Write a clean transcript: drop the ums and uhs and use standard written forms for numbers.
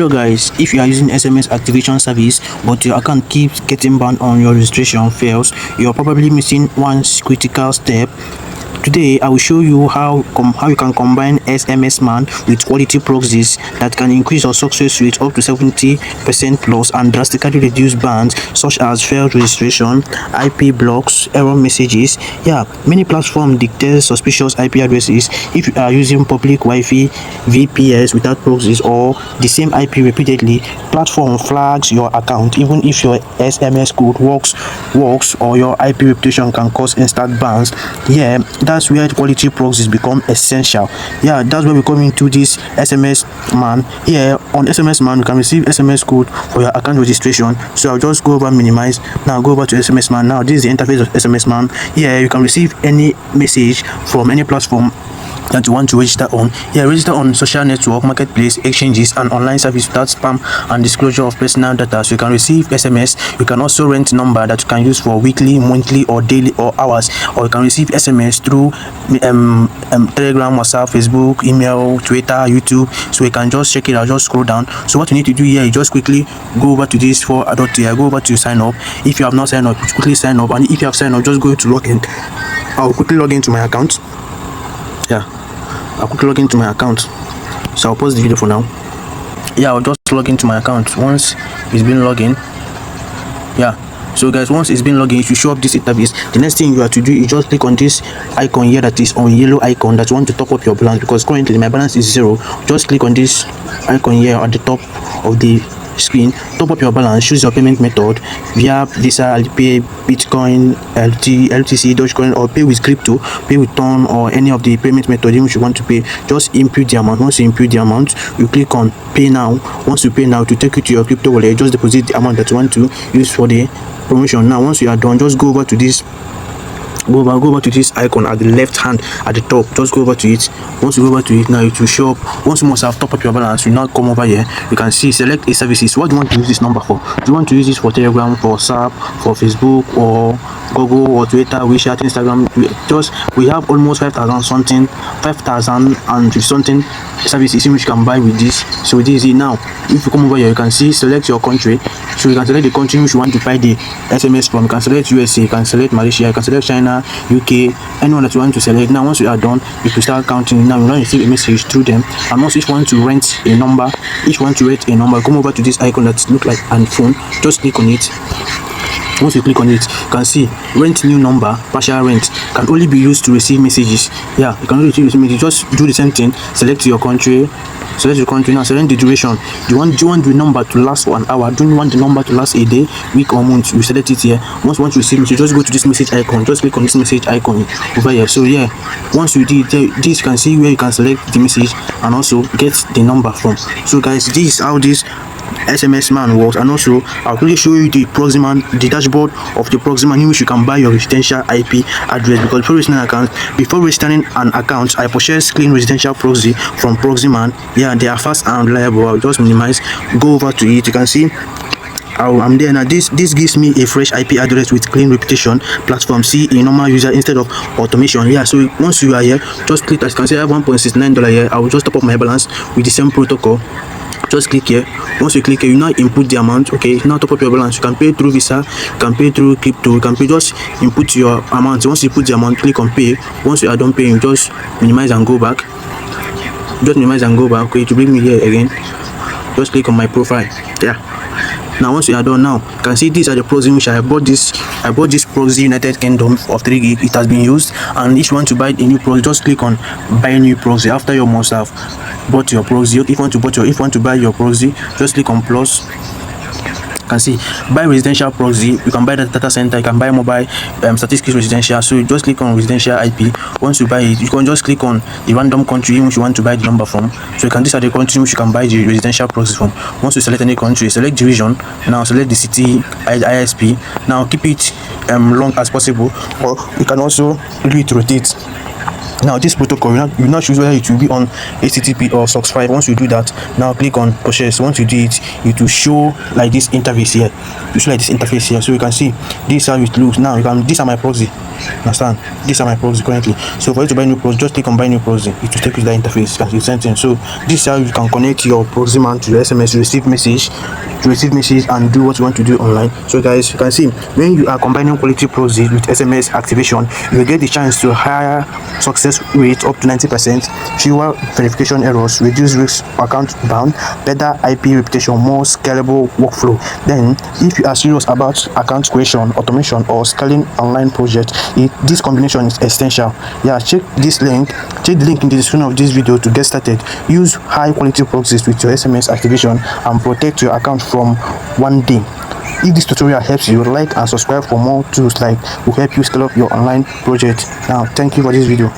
Hello guys, if you are using SMS activation service but your account keeps getting banned on your registration fails, you're probably missing one critical step. Today I will show you how you can combine SMS man with quality proxies that can increase your success rate up to 70% plus and drastically reduce bans such as failed registration, IP blocks, error messages. Many platforms dictate suspicious IP addresses. If you are using public Wi-Fi VPS without proxies or the same IP repeatedly, platform flags your account even if your SMS code works or your IP reputation can cause instant bans. That's where quality proxies become essential. That's where we come into this SMS man. Here on SMS man, you can receive SMS code for your account registration. So I'll just go over minimize. Now go over to SMS man. Now this is the interface of SMS man. Here you can receive any message from any platform that you want to register on. Register on social network, marketplace, exchanges, and online service without spam and disclosure of personal data. So you can receive SMS. You can also rent number that you can use for weekly, monthly, or daily or hours. Or you can receive SMS through Telegram, WhatsApp, Facebook, email, Twitter, YouTube. So you can just check it out. Just scroll down. So what you need to do here, you just quickly go over to this for adult here. Go over to sign up. If you have not signed up, quickly sign up. And if you have signed up, just go to login. I'll quickly log into my account. I'll quickly log into my account. So I'll pause the video for now. I'll just log into my account once it's been logged in. So guys, once it's been logged in, it should show up this interface. The next thing you have to do is just click on this icon here that is on yellow icon that you want to top up your balance, because currently my balance is 0. Just click on this icon here at the top of the screen. Top up your balance. Choose your payment method via Visa, Alipay, Bitcoin, LTC, Dogecoin, or pay with crypto, pay with Ton, or any of the payment method in which you want to pay. Just input the amount. Once you input the amount, you click on pay now. Once you pay now, to take you to your crypto wallet, just deposit the amount that you want to use for the promotion. Now once you are done, just go over to this icon at the left hand at the top. Just go over to it. Once you go over to it, now it will show up. Once you must have top up your balance, you now come over here. You can see select a services. What do you want to use this number for? Do you want to use this for Telegram, for WhatsApp, for Facebook, or Google, or Twitter, WeChat, Instagram? We have almost 5,000 and something services in which you can buy with this. So this is it. Now if you come over here, you can see select your country. So you can select the country in which you want to buy the SMS from. You can select USA, you can select Malaysia, you can select China, UK, anyone that you want to select. Now once you are done, you can start counting. Now you will receive a message through them. And once each one to rent a number, come over to this icon that looks like an phone. Just click on it. Once you click on it, you can see rent new number, partial rent can only be used to receive messages. You can only receive messages. Just do the same thing. Select your country. Now select the duration. Do you want the number to last for an hour? Do you want the number to last a day, week, or month? You select it here. Once you receive message, just go to this message icon. Just click on this message icon over here. So once you did this, you can see where you can select the message and also get the number from. So guys, this is how this SMS man works. And also I'll quickly show you the proxy man, the dashboard of the proxy man in which you can buy your residential IP address. Because before registering an account, I purchased clean residential proxy from proxy man. They are fast and reliable. I'll just minimize, go over to it. You can see I'm there now. This gives me a fresh IP address with clean reputation. Platform C, a normal user instead of automation. So once you are here, just click. As you can see, I have $1.69 here. I will just top up my balance with the same protocol. Just click here. Once you click here, you now input the amount. Now top up your balance. You can pay through Visa, you can pay through crypto, you can pay. Just input your amount. Once you put the amount, click on pay. Once you are done paying, you just minimize and go back. To bring me here again, just click on my profile. Now once you are done, now you can see these are the proxies which I bought this proxy United Kingdom of 3 gig. It has been used, and each one to buy a new proxy, just click on buy new proxy. After you must have bought your proxy. If you want to buy your proxy, just click on plus. You can see buy residential proxy. You can buy the data center, you can buy mobile statistics residential. So you just click on residential IP. Once you buy it, you can just click on the random country in which you want to buy the number from. So you can decide the country in which you can buy the residential proxy from. Once you select any country, select the region. Now select the city, ISP. Now keep it long as possible, or you can also do it rotate. Now this protocol, you now choose whether it will be on HTTP or SOX5. Once you do that, now click on process. Once you do it, it will show like this interface here. It will show like this interface here. So you can see this how it looks. Now you can, these are my proxy. Understand? These are my proxy currently. So for you to buy new proxy, just click on buy new proxy. It will take you to that interface. You can see the same thing. So this is how you can connect your proxy man to your SMS, receive message, and do what you want to do online. So guys, you can see when you are combining quality proxy with SMS activation, you will get the chance to higher success rate up to 90%, fewer verification errors, reduced risk account bound, better IP reputation, more scalable workflow. Then if you are serious about account creation, automation, or scaling online project, this combination is essential. Yeah, check the link in the description of this video to get started. Use high quality proxies with your SMS activation and protect your account from one day. If this tutorial helps you, like and subscribe for more tools like will help you scale up your online project. Now thank you for this video.